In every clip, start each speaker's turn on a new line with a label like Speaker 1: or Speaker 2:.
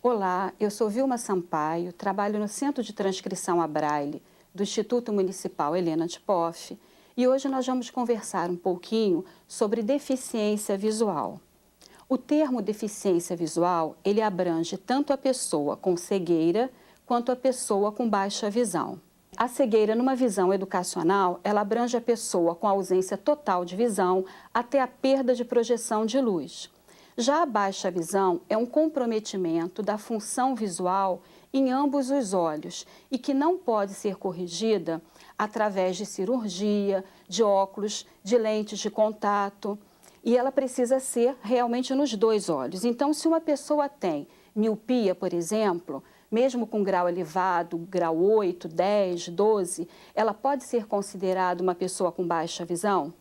Speaker 1: Olá, eu sou Vilma Sampaio, trabalho no Centro de Transcrição a Braille do Instituto Municipal Helena de Poff e hoje nós vamos conversar um pouquinho sobre deficiência visual. O termo deficiência visual, ele abrange tanto a pessoa com cegueira quanto a pessoa com baixa visão. A cegueira, numa visão educacional, ela abrange a pessoa com ausência total de visão até a perda de projeção de luz. Já a baixa visão é um comprometimento da função visual em ambos os olhos e que não pode ser corrigida através de cirurgia, de óculos, de lentes de contato, e ela precisa ser realmente nos dois olhos. Então, se uma pessoa tem miopia, por exemplo, mesmo com grau elevado, grau 8, 10, 12, ela pode ser considerada uma pessoa com baixa visão?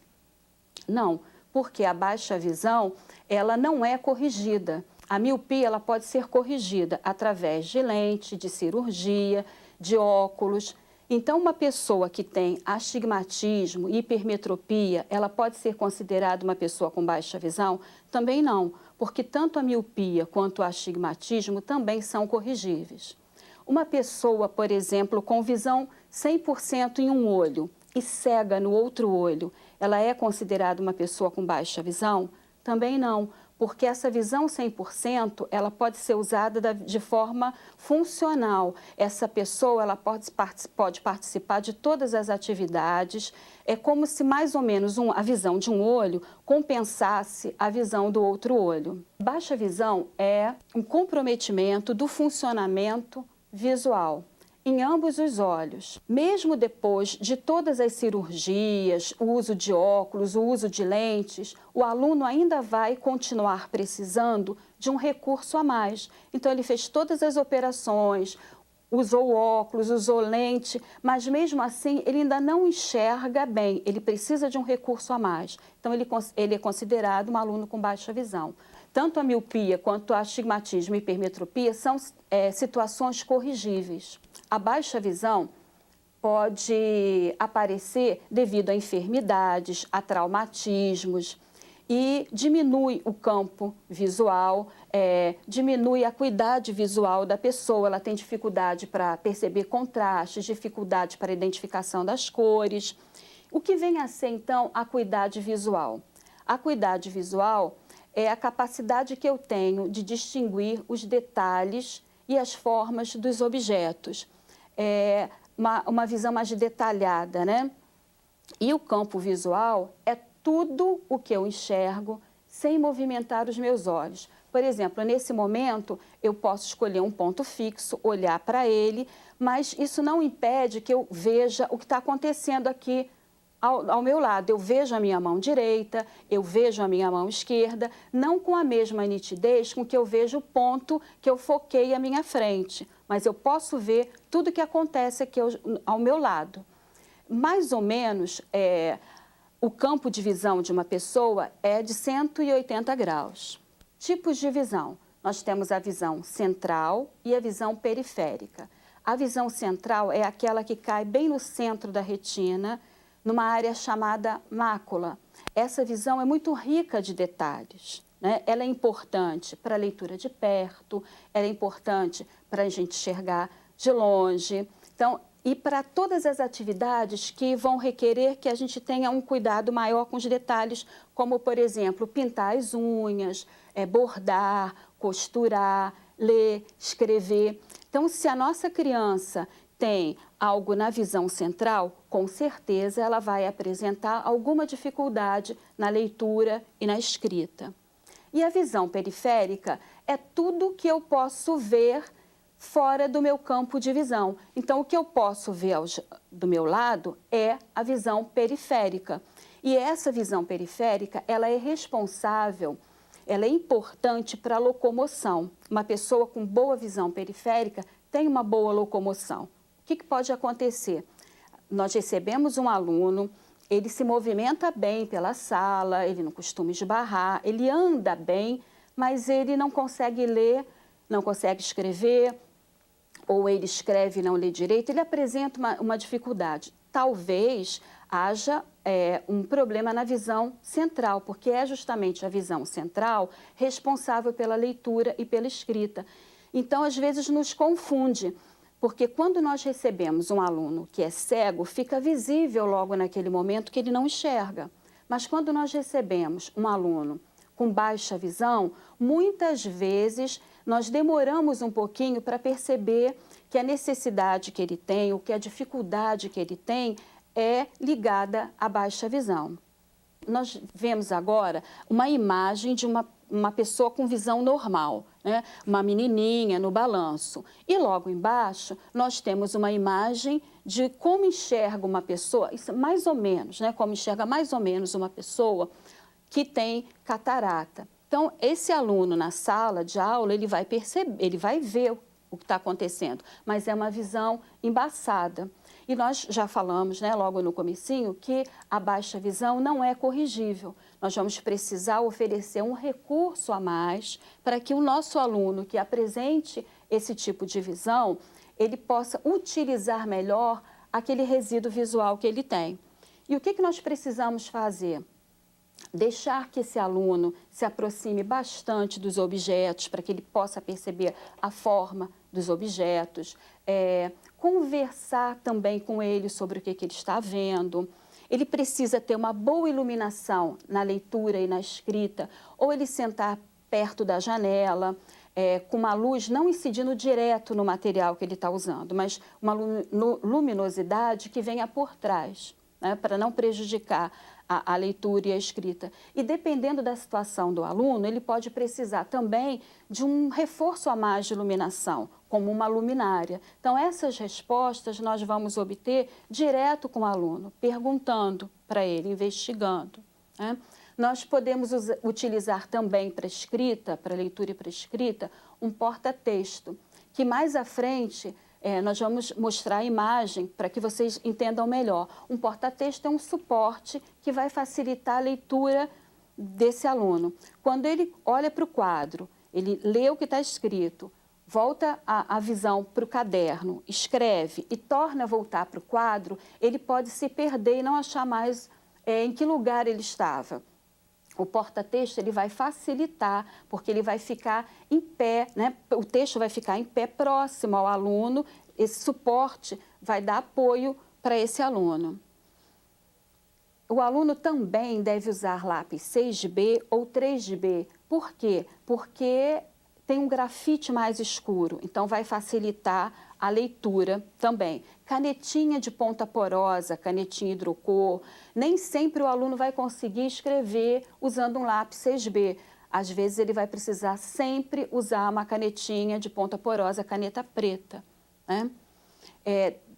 Speaker 1: Não, porque a baixa visão, ela não é corrigida. A miopia, ela pode ser corrigida através de lente, de cirurgia, de óculos. Então, uma pessoa que tem astigmatismo, hipermetropia, ela pode ser considerada uma pessoa com baixa visão? Também não, porque tanto a miopia quanto o astigmatismo também são corrigíveis. Uma pessoa, por exemplo, com visão 100% em um olho e cega no outro olho, ela é considerada uma pessoa com baixa visão? Também não, porque essa visão 100%, ela pode ser usada de forma funcional. Essa pessoa, ela pode participar de todas as atividades. É como se mais ou menos a visão de um olho compensasse a visão do outro olho. Baixa visão é um comprometimento do funcionamento visual em ambos os olhos. Mesmo depois de todas as cirurgias, o uso de óculos, o uso de lentes, o aluno ainda vai continuar precisando de um recurso a mais. Então, ele fez todas as operações, usou óculos, usou lente, mas mesmo assim ele ainda não enxerga bem, ele precisa de um recurso a mais. Então, ele é considerado um aluno com baixa visão. Tanto a miopia quanto a astigmatismo e hipermetropia são situações corrigíveis. A baixa visão pode aparecer devido a enfermidades, a traumatismos e diminui o campo visual, diminui a acuidade visual da pessoa. Ela tem dificuldade para perceber contrastes, dificuldade para a identificação das cores. O que vem a ser, então, a acuidade visual? A acuidade visual é a capacidade que eu tenho de distinguir os detalhes e as formas dos objetos. É uma visão mais detalhada, né? E o campo visual é tudo o que eu enxergo sem movimentar os meus olhos. Por exemplo, nesse momento, eu posso escolher um ponto fixo, olhar para ele, mas isso não impede que eu veja o que está acontecendo aqui ao meu lado. Eu vejo a minha mão direita, eu vejo a minha mão esquerda, não com a mesma nitidez com que eu vejo o ponto que eu foquei à minha frente, mas eu posso ver tudo que acontece aqui ao meu lado. Mais ou menos, o campo de visão de uma pessoa é de 180 graus. Tipos de visão. Nós temos a visão central e a visão periférica. A visão central é aquela que cai bem no centro da retina, numa área chamada mácula. Essa visão é muito rica de detalhes, né? Ela é importante para a leitura de perto, ela é importante para a gente enxergar de longe. Então, e para todas as atividades que vão requerer que a gente tenha um cuidado maior com os detalhes, como, por exemplo, pintar as unhas, bordar, costurar, ler, escrever. Então, se a nossa criança tem algo na visão central, com certeza ela vai apresentar alguma dificuldade na leitura e na escrita. E a visão periférica é tudo que eu posso ver fora do meu campo de visão. Então, o que eu posso ver do meu lado é a visão periférica. E essa visão periférica, ela é responsável, ela é importante para a locomoção. Uma pessoa com boa visão periférica tem uma boa locomoção. O que pode acontecer? Nós recebemos um aluno, ele se movimenta bem pela sala, ele não costuma esbarrar, ele anda bem, mas ele não consegue ler, não consegue escrever, ou ele escreve e não lê direito, ele apresenta uma dificuldade. Talvez haja um problema na visão central, porque é justamente a visão central responsável pela leitura e pela escrita. Então, às vezes, nos confunde, porque quando nós recebemos um aluno que é cego, fica visível logo naquele momento que ele não enxerga. Mas quando nós recebemos um aluno com baixa visão, muitas vezes nós demoramos um pouquinho para perceber que a necessidade que ele tem, ou que a dificuldade que ele tem, é ligada à baixa visão. Nós vemos agora uma imagem de uma pessoa com visão normal, né? Uma menininha no balanço. E logo embaixo nós temos uma imagem de como enxerga uma pessoa, isso mais ou menos, né? Como enxerga mais ou menos uma pessoa que tem catarata. Então, esse aluno na sala de aula, ele vai perceber, ele vai ver o que está acontecendo, mas é uma visão embaçada. E nós já falamos, né, logo no comecinho, que a baixa visão não é corrigível. Nós vamos precisar oferecer um recurso a mais para que o nosso aluno que apresente esse tipo de visão, ele possa utilizar melhor aquele resíduo visual que ele tem. E o que nós precisamos fazer? Deixar que esse aluno se aproxime bastante dos objetos para que ele possa perceber a forma dos objetos, conversar também com ele sobre o que ele está vendo. Ele precisa ter uma boa iluminação na leitura e na escrita, ou ele sentar perto da janela, com uma luz não incidindo direto no material que ele está usando, mas uma luminosidade que venha por trás, né, para não prejudicar a leitura e a escrita. E dependendo da situação do aluno, ele pode precisar também de um reforço a mais de iluminação, como uma luminária. Então, essas respostas nós vamos obter direto com o aluno, perguntando para ele, investigando, né? Nós podemos utilizar também para escrita, para leitura e para escrita, um porta-texto, que mais à frente nós vamos mostrar a imagem para que vocês entendam melhor. Um porta-texto é um suporte que vai facilitar a leitura desse aluno. Quando ele olha para o quadro, ele lê o que está escrito, volta a visão para o caderno, escreve e torna a voltar para o quadro, ele pode se perder e não achar mais em que lugar ele estava. O porta-texto ele vai facilitar, porque ele vai ficar em pé, né? O texto vai ficar em pé próximo ao aluno, esse suporte vai dar apoio para esse aluno. O aluno também deve usar lápis 6B ou 3B. Por quê? Porque tem um grafite mais escuro, então vai facilitar a leitura também. Canetinha de ponta porosa, canetinha hidrocor, nem sempre o aluno vai conseguir escrever usando um lápis 6B. Às vezes ele vai precisar sempre usar uma canetinha de ponta porosa, caneta preta, né?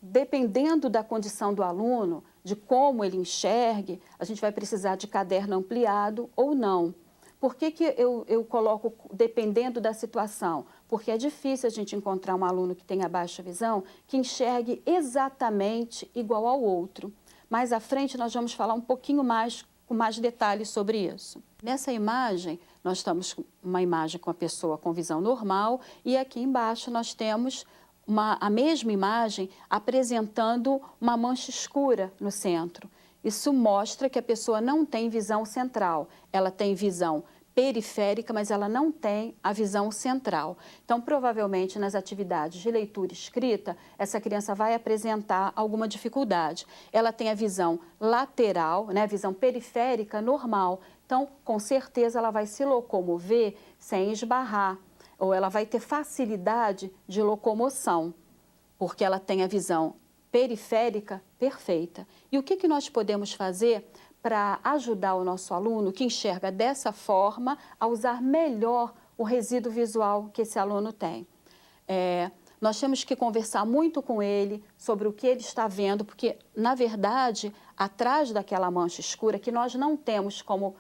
Speaker 1: Dependendo da condição do aluno, de como ele enxergue, a gente vai precisar de caderno ampliado ou não. Por que eu coloco dependendo da situação? Porque é difícil a gente encontrar um aluno que tenha baixa visão que enxergue exatamente igual ao outro. Mais à frente nós vamos falar um pouquinho mais, com mais detalhes sobre isso. Nessa imagem, nós estamos com uma imagem com a pessoa com visão normal e aqui embaixo nós temos a mesma imagem apresentando uma mancha escura no centro. Isso mostra que a pessoa não tem visão central, ela tem visão periférica, mas ela não tem a visão central. Então, provavelmente, nas atividades de leitura e escrita, essa criança vai apresentar alguma dificuldade. Ela tem a visão lateral, né, a visão periférica normal. Então, com certeza, ela vai se locomover sem esbarrar, ou ela vai ter facilidade de locomoção, porque ela tem a visão periférica perfeita. E o que nós podemos fazer para ajudar o nosso aluno que enxerga dessa forma a usar melhor o resíduo visual que esse aluno tem? Nós temos que conversar muito com ele sobre o que ele está vendo, porque, na verdade, atrás daquela mancha escura, que nós não temos como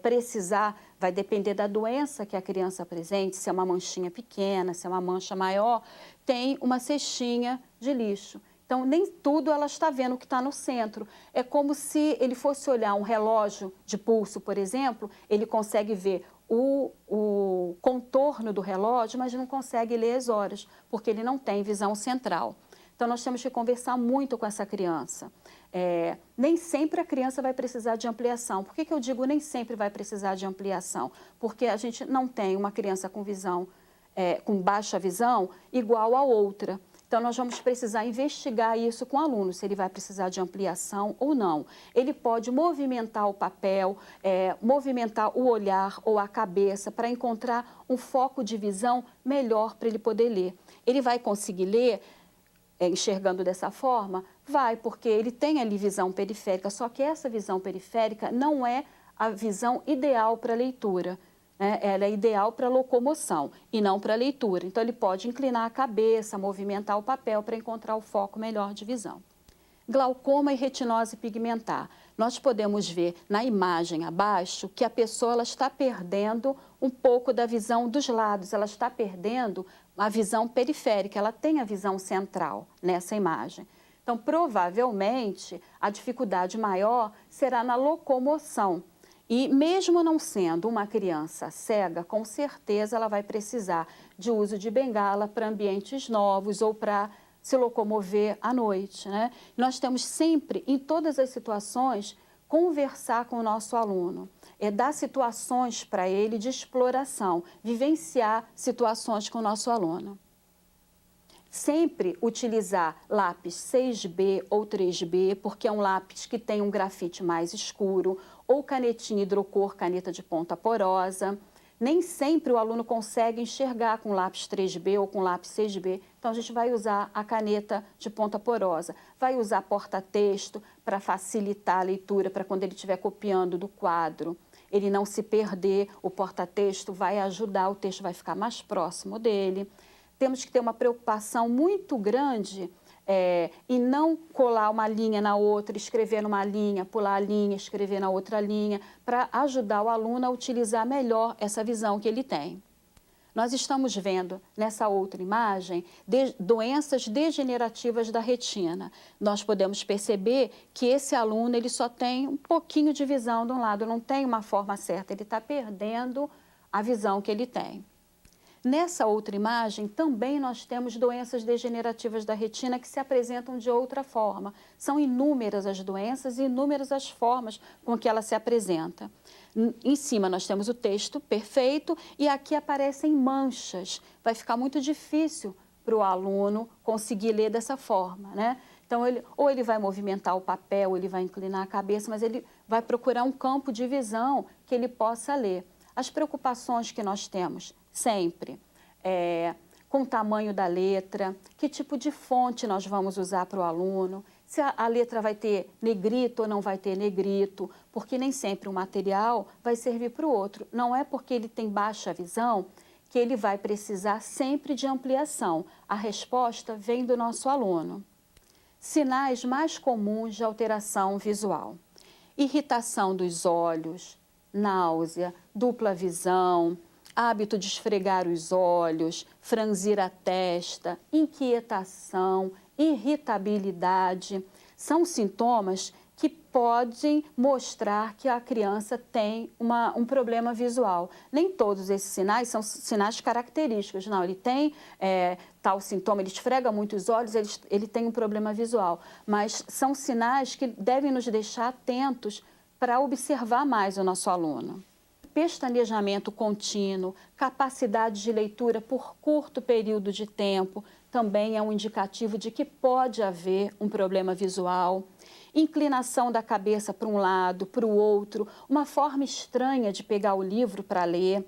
Speaker 1: precisar, vai depender da doença que a criança apresente, se é uma manchinha pequena, se é uma mancha maior, tem uma cestinha de lixo. Então, nem tudo ela está vendo o que está no centro. É como se ele fosse olhar um relógio de pulso, por exemplo, ele consegue ver o contorno do relógio, mas não consegue ler as horas, porque ele não tem visão central. Então, nós temos que conversar muito com essa criança. Nem sempre a criança vai precisar de ampliação. Por que eu digo nem sempre vai precisar de ampliação? Porque a gente não tem uma criança com visão com baixa visão igual a outra. Então, nós vamos precisar investigar isso com o aluno, se ele vai precisar de ampliação ou não. Ele pode movimentar o papel, movimentar o olhar ou a cabeça para encontrar um foco de visão melhor para ele poder ler. Ele vai conseguir ler enxergando dessa forma? Vai, porque ele tem ali visão periférica, só que essa visão periférica não é a visão ideal para a leitura. Ela é ideal para locomoção e não para leitura. Então, ele pode inclinar a cabeça, movimentar o papel para encontrar o foco melhor de visão. Glaucoma e retinose pigmentar. Nós podemos ver na imagem abaixo que a pessoa ela está perdendo um pouco da visão dos lados, ela está perdendo a visão periférica, ela tem a visão central nessa imagem. Então, provavelmente, a dificuldade maior será na locomoção. E mesmo não sendo uma criança cega, com certeza ela vai precisar de uso de bengala para ambientes novos ou para se locomover à noite, né? Nós temos sempre, em todas as situações, conversar com o nosso aluno, dar situações para ele de exploração, vivenciar situações com o nosso aluno. Sempre utilizar lápis 6B ou 3B, porque é um lápis que tem um grafite mais escuro, ou canetinha hidrocor, caneta de ponta porosa. Nem sempre o aluno consegue enxergar com lápis 3B ou com lápis 6B, então a gente vai usar a caneta de ponta porosa. Vai usar porta-texto para facilitar a leitura, para quando ele estiver copiando do quadro, ele não se perder, o porta-texto vai ajudar, o texto vai ficar mais próximo dele. Temos que ter uma preocupação muito grande e não colar uma linha na outra, escrever numa linha, pular a linha, escrever na outra linha, para ajudar o aluno a utilizar melhor essa visão que ele tem. Nós estamos vendo nessa outra imagem doenças degenerativas da retina. Nós podemos perceber que esse aluno ele só tem um pouquinho de visão de um lado, não tem uma forma certa, ele está perdendo a visão que ele tem. Nessa outra imagem, também nós temos doenças degenerativas da retina que se apresentam de outra forma. São inúmeras as doenças e inúmeras as formas com que ela se apresenta. Em cima nós temos o texto perfeito e aqui aparecem manchas. Vai ficar muito difícil para o aluno conseguir ler dessa forma, né? Então, ou ele vai movimentar o papel, ou ele vai inclinar a cabeça, mas ele vai procurar um campo de visão que ele possa ler. As preocupações que nós temos sempre com o tamanho da letra, que tipo de fonte nós vamos usar para o aluno, se a letra vai ter negrito ou não vai ter negrito, porque nem sempre um material vai servir para o outro. Não é porque ele tem baixa visão que ele vai precisar sempre de ampliação. A resposta vem do nosso aluno. Sinais mais comuns de alteração visual: irritação dos olhos, náusea, dupla visão, hábito de esfregar os olhos, franzir a testa, inquietação, irritabilidade. São sintomas que podem mostrar que a criança tem um problema visual. Nem todos esses sinais são sinais característicos. Não, ele tem tal sintoma, ele esfrega muito os olhos, ele tem um problema visual. Mas são sinais que devem nos deixar atentos para observar mais o nosso aluno. Pestanejamento contínuo, capacidade de leitura por curto período de tempo, também é um indicativo de que pode haver um problema visual. Inclinação da cabeça para um lado, para o outro, uma forma estranha de pegar o livro para ler,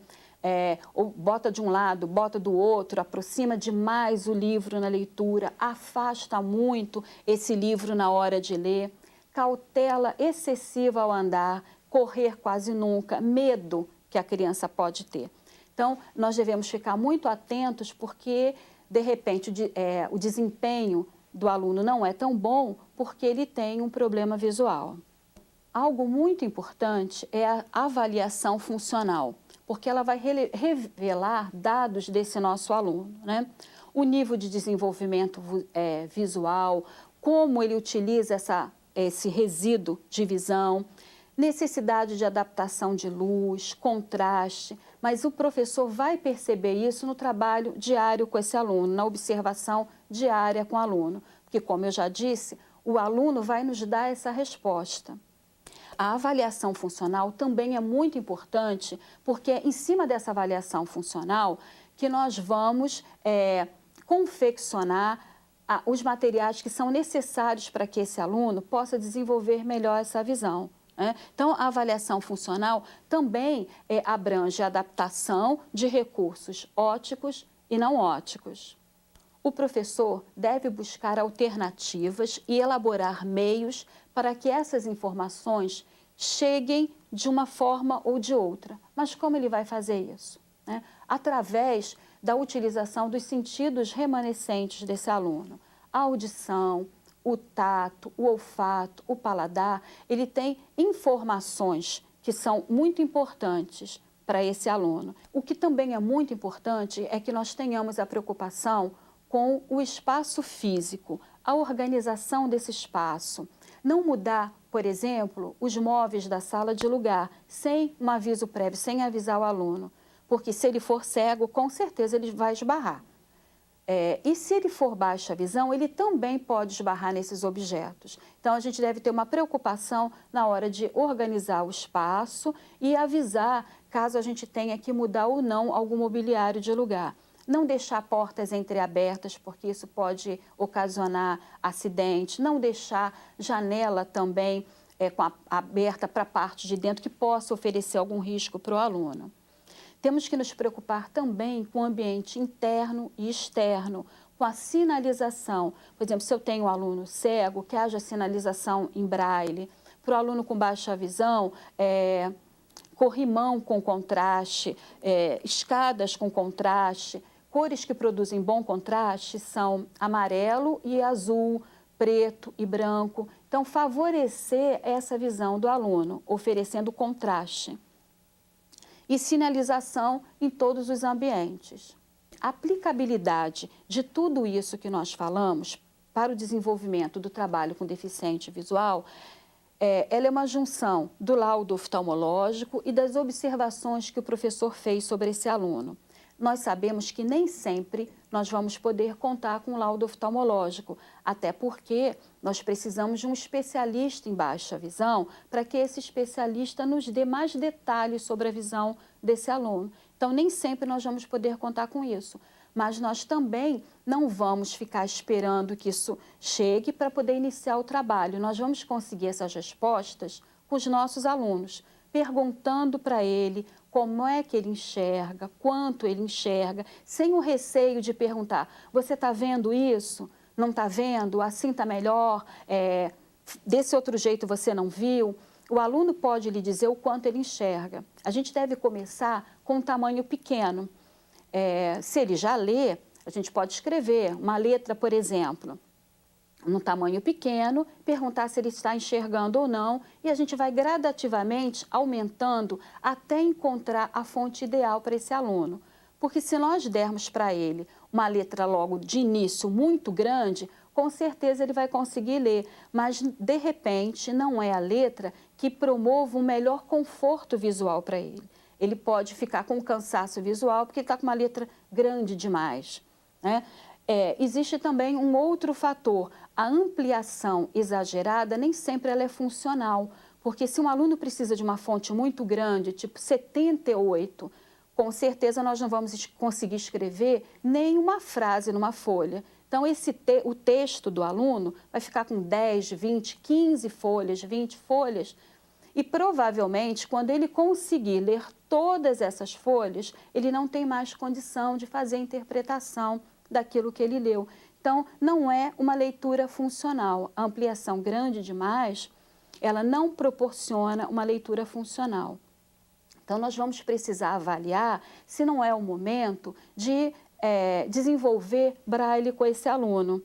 Speaker 1: ou bota de um lado, bota do outro, aproxima demais o livro na leitura, afasta muito esse livro na hora de ler, cautela excessiva ao andar, correr quase nunca, medo que a criança pode ter. Então, nós devemos ficar muito atentos porque, de repente, o desempenho do aluno não é tão bom porque ele tem um problema visual. Algo muito importante é a avaliação funcional, porque ela vai revelar dados desse nosso aluno, né? O nível de desenvolvimento visual, como ele utiliza esse resíduo de visão, necessidade de adaptação de luz, contraste, mas o professor vai perceber isso no trabalho diário com esse aluno, na observação diária com o aluno, porque, como eu já disse, o aluno vai nos dar essa resposta. A avaliação funcional também é muito importante, porque é em cima dessa avaliação funcional que nós vamos confeccionar os materiais que são necessários para que esse aluno possa desenvolver melhor essa visão. Então, a avaliação funcional também abrange a adaptação de recursos ópticos e não ópticos. O professor deve buscar alternativas e elaborar meios para que essas informações cheguem de uma forma ou de outra. Mas como ele vai fazer isso? Através da utilização dos sentidos remanescentes desse aluno. A audição, o tato, o olfato, o paladar, ele tem informações que são muito importantes para esse aluno. O que também é muito importante é que nós tenhamos a preocupação com o espaço físico, a organização desse espaço. Não mudar, por exemplo, os móveis da sala de lugar sem um aviso prévio, sem avisar o aluno. Porque se ele for cego, com certeza ele vai esbarrar. E se ele for baixa visão, ele também pode esbarrar nesses objetos. Então, a gente deve ter uma preocupação na hora de organizar o espaço e avisar caso a gente tenha que mudar ou não algum mobiliário de lugar. Não deixar portas entreabertas, porque isso pode ocasionar acidente. Não deixar janela também aberta para a parte de dentro, que possa oferecer algum risco para o aluno. Temos que nos preocupar também com o ambiente interno e externo, com a sinalização. Por exemplo, se eu tenho um aluno cego, que haja sinalização em braille. Para o aluno com baixa visão, corrimão com contraste, escadas com contraste. Cores que produzem bom contraste são amarelo e azul, preto e branco. Então, favorecer essa visão do aluno, oferecendo contraste. E sinalização em todos os ambientes. A aplicabilidade de tudo isso que nós falamos para o desenvolvimento do trabalho com deficiente visual, ela é uma junção do laudo oftalmológico e das observações que o professor fez sobre esse aluno. Nós sabemos que nem sempre nós vamos poder contar com o laudo oftalmológico, até porque nós precisamos de um especialista em baixa visão para que esse especialista nos dê mais detalhes sobre a visão desse aluno. Então, nem sempre nós vamos poder contar com isso, mas nós também não vamos ficar esperando que isso chegue para poder iniciar o trabalho. Nós vamos conseguir essas respostas com os nossos alunos, perguntando para ele como é que ele enxerga, quanto ele enxerga, sem o receio de perguntar, você está vendo isso? Não está vendo? Assim está melhor? Desse outro jeito você não viu? O aluno pode lhe dizer o quanto ele enxerga. A gente deve começar com um tamanho pequeno. Se ele já lê, a gente pode escrever uma letra, por exemplo, num tamanho pequeno, perguntar se ele está enxergando ou não, e a gente vai gradativamente aumentando até encontrar a fonte ideal para esse aluno. Porque se nós dermos para ele uma letra logo de início muito grande, com certeza ele vai conseguir ler, mas de repente não é a letra que promova um melhor conforto visual para ele. Ele pode ficar com cansaço visual porque ele está com uma letra grande demais, né? Existe também um outro fator, a ampliação exagerada nem sempre ela é funcional, porque se um aluno precisa de uma fonte muito grande, tipo 78, com certeza nós não vamos conseguir escrever nem uma frase numa folha. Então, o texto do aluno vai ficar com 10, 20, 15 folhas, 20 folhas, e provavelmente, quando ele conseguir ler todas essas folhas, ele não tem mais condição de fazer a interpretação daquilo que ele leu. Então, não é uma leitura funcional. A ampliação grande demais, ela não proporciona uma leitura funcional. Então, nós vamos precisar avaliar se não é o momento de desenvolver braille com esse aluno,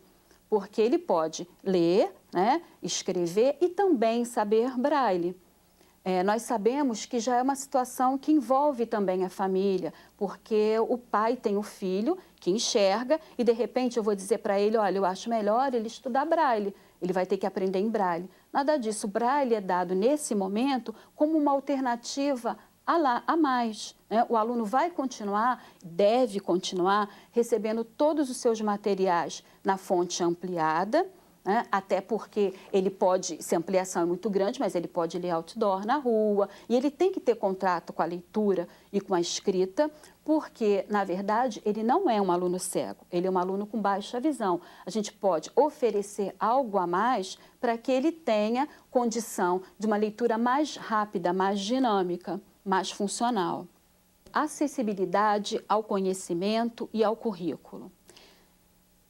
Speaker 1: porque ele pode ler, né, escrever e também saber braille. Nós sabemos que já é uma situação que envolve também a família, porque o pai tem o filho que enxerga e, de repente, eu vou dizer para ele, olha, eu acho melhor ele estudar braille, ele vai ter que aprender em braille. Nada disso, o braille é dado nesse momento como uma alternativa a mais, né? O aluno vai continuar, deve continuar, recebendo todos os seus materiais na fonte ampliada, né? Até porque ele pode, se a ampliação é muito grande, mas ele pode ler outdoor na rua, e ele tem que ter contato com a leitura e com a escrita, porque, na verdade, ele não é um aluno cego, ele é um aluno com baixa visão. A gente pode oferecer algo a mais para que ele tenha condição de uma leitura mais rápida, mais dinâmica, mais funcional. Acessibilidade ao conhecimento e ao currículo.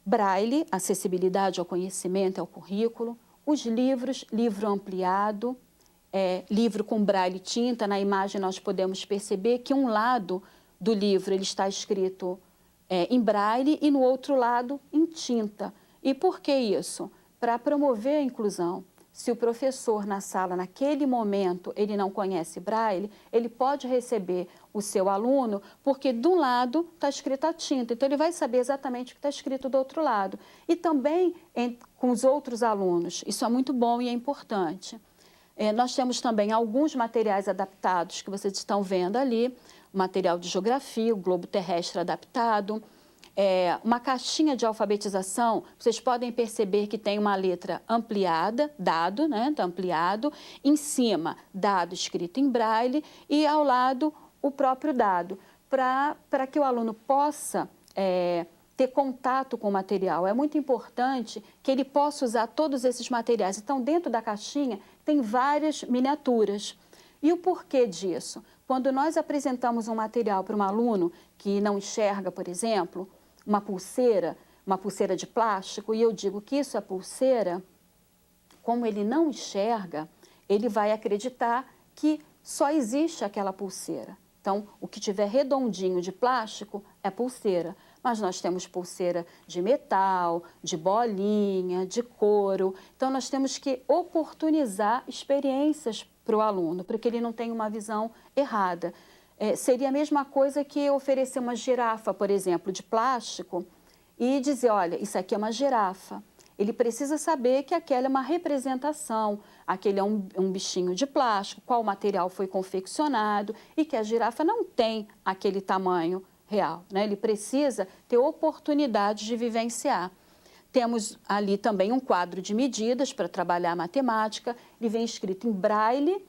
Speaker 1: Braille, acessibilidade ao conhecimento e ao currículo. Os livros, livro ampliado, livro com braille tinta. Na imagem nós podemos perceber que um lado do livro ele está escrito em braille e no outro lado em tinta. E por que isso? Para promover a inclusão. Se o professor na sala, naquele momento, ele não conhece braille, ele pode receber o seu aluno, porque de um lado está escrito a tinta, então ele vai saber exatamente o que está escrito do outro lado. E também com os outros alunos, isso é muito bom e é importante. Nós temos também alguns materiais adaptados que vocês estão vendo ali, o material de geografia, o globo terrestre adaptado, uma caixinha de alfabetização. Vocês podem perceber que tem uma letra ampliada, dado, né, tá ampliado, em cima, dado escrito em braille e ao lado o próprio dado, para que o aluno possa ter contato com o material. É muito importante que ele possa usar todos esses materiais. Então, dentro da caixinha tem várias miniaturas. E o porquê disso? Quando nós apresentamos um material para um aluno que não enxerga, por exemplo, uma pulseira de plástico, e eu digo que isso é pulseira, como ele não enxerga, ele vai acreditar que só existe aquela pulseira. Então, o que tiver redondinho de plástico é pulseira. Mas nós temos pulseira de metal, de bolinha, de couro. Então, nós temos que oportunizar experiências para o aluno, para que ele não tenha uma visão errada. Seria a mesma coisa que oferecer uma girafa, por exemplo, de plástico e dizer, olha, isso aqui é uma girafa. Ele precisa saber que aquela é uma representação, aquele é um bichinho de plástico, qual material foi confeccionado e que a girafa não tem aquele tamanho real, né? Ele precisa ter oportunidade de vivenciar. Temos ali também um quadro de medidas para trabalhar a matemática, ele vem escrito em braille,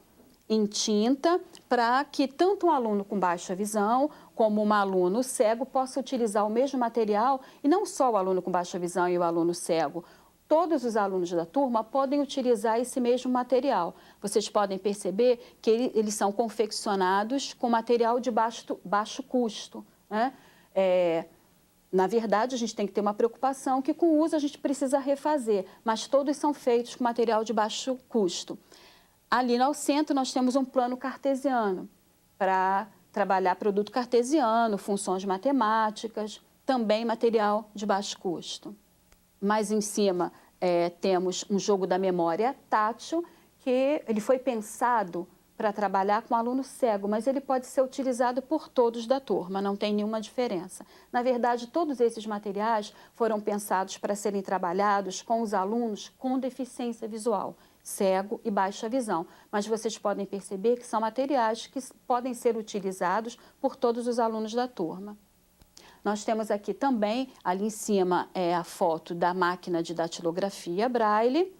Speaker 1: em tinta, para que tanto um aluno com baixa visão como um aluno cego possa utilizar o mesmo material, e não só o aluno com baixa visão e o aluno cego, todos os alunos da turma podem utilizar esse mesmo material. Vocês podem perceber que eles são confeccionados com material de baixo custo, né? Na verdade, a gente tem que ter uma preocupação que com o uso a gente precisa refazer, mas todos são feitos com material de baixo custo. Ali no centro nós temos um plano cartesiano para trabalhar produto cartesiano, funções matemáticas, também material de baixo custo. Mais em cima temos um jogo da memória tátil, que ele foi pensado para trabalhar com aluno cego, mas ele pode ser utilizado por todos da turma, não tem nenhuma diferença. Na verdade, todos esses materiais foram pensados para serem trabalhados com os alunos com deficiência visual, cego e baixa visão, mas vocês podem perceber que são materiais que podem ser utilizados por todos os alunos da turma. Nós temos aqui também, ali em cima, a foto da máquina de datilografia Braille,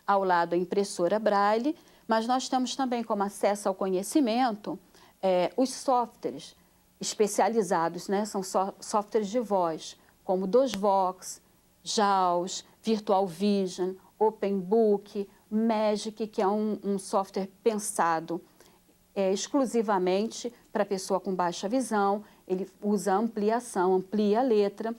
Speaker 1: ao lado a impressora Braille, mas nós temos também como acesso ao conhecimento os softwares especializados, né? São softwares de voz, como DOSVox, JAWS, Virtual Vision, OpenBook, Magic, que é um software pensado exclusivamente para a pessoa com baixa visão, ele usa ampliação, amplia a letra.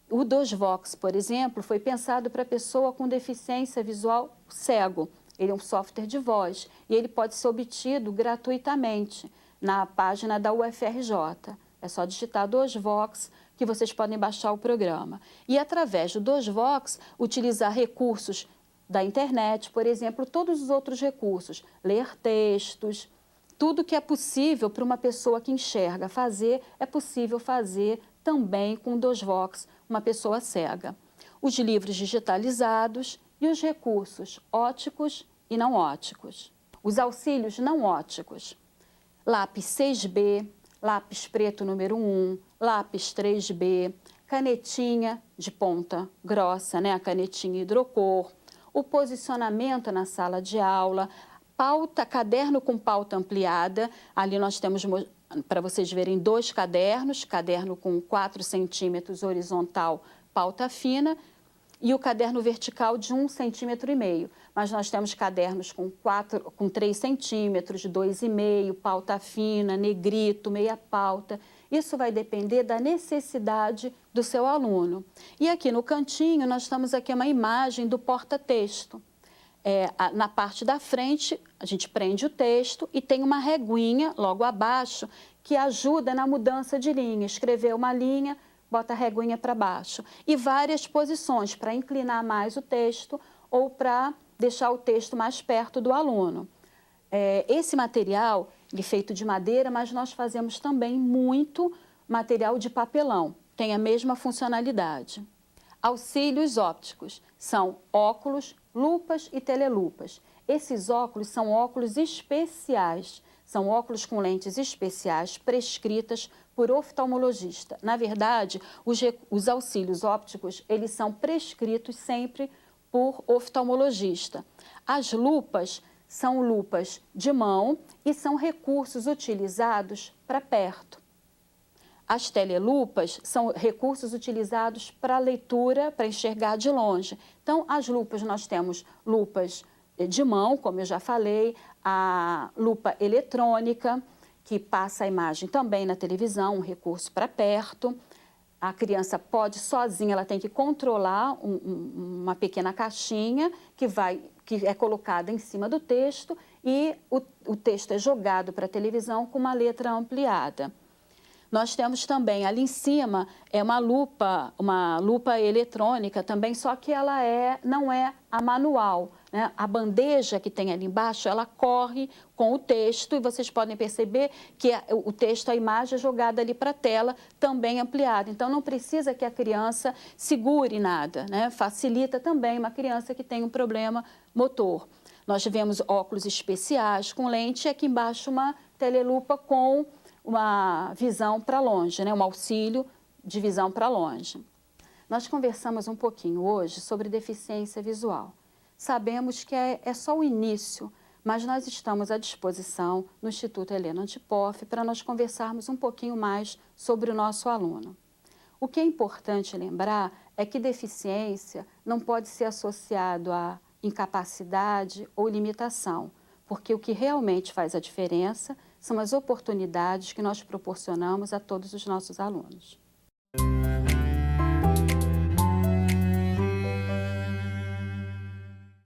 Speaker 1: O DOSVox, por exemplo, foi pensado para a pessoa com deficiência visual cego. Ele é um software de voz e ele pode ser obtido gratuitamente na página da UFRJ. É só digitar DOSVox que vocês podem baixar o programa. E através do DOSVox, utilizar recursos da internet, por exemplo, todos os outros recursos, ler textos, tudo que é possível para uma pessoa que enxerga fazer, é possível fazer também com o DOSVox, uma pessoa cega. Os livros digitalizados e os recursos óticos e não óticos. Os auxílios não óticos, lápis 6B, lápis preto número 1, lápis 3B, canetinha de ponta grossa, né, a canetinha hidrocor, o posicionamento na sala de aula, pauta, caderno com pauta ampliada. Ali nós temos, para vocês verem, 2 cadernos, caderno com 4 centímetros horizontal, pauta fina, e o caderno vertical de 1,5 centímetro. Mas nós temos cadernos com 3 centímetros, 2,5, pauta fina, negrito, meia pauta. Isso vai depender da necessidade do seu aluno. E aqui no cantinho, nós estamos aqui uma imagem do porta-texto. Na parte da frente, a gente prende o texto e tem uma reguinha logo abaixo que ajuda na mudança de linha. Escrever uma linha, bota a reguinha para baixo. E várias posições para inclinar mais o texto ou para deixar o texto mais perto do aluno. Esse material é feito de madeira, mas nós fazemos também muito material de papelão. Tem a mesma funcionalidade. Auxílios ópticos são óculos, lupas e telelupas. Esses óculos são óculos especiais, são óculos com lentes especiais prescritas por oftalmologista. Na verdade, os auxílios ópticos, eles são prescritos sempre por oftalmologista. As lupas são lupas de mão e são recursos utilizados para perto. As telelupas são recursos utilizados para leitura, para enxergar de longe. Então, as lupas, nós temos lupas de mão, como eu já falei, a lupa eletrônica, que passa a imagem também na televisão, um recurso para perto. A criança pode sozinha, ela tem que controlar uma pequena caixinha que é colocada em cima do texto e o texto é jogado para a televisão com uma letra ampliada. Nós temos também ali em cima uma lupa eletrônica também, só que ela não é a manual, né? A bandeja que tem ali embaixo, ela corre com o texto e vocês podem perceber que o texto, a imagem é jogada ali para a tela, também ampliada. Então, não precisa que a criança segure nada, né? Facilita também uma criança que tem um problema motor. Nós tivemos óculos especiais com lente e aqui embaixo uma telelupa com uma visão para longe, né? Um auxílio de visão para longe. Nós conversamos um pouquinho hoje sobre deficiência visual. Sabemos que é só o início, mas nós estamos à disposição no Instituto Helena Antipoff para nós conversarmos um pouquinho mais sobre o nosso aluno. O que é importante lembrar é que deficiência não pode ser associado a incapacidade ou limitação, porque o que realmente faz a diferença são as oportunidades que nós proporcionamos a todos os nossos alunos.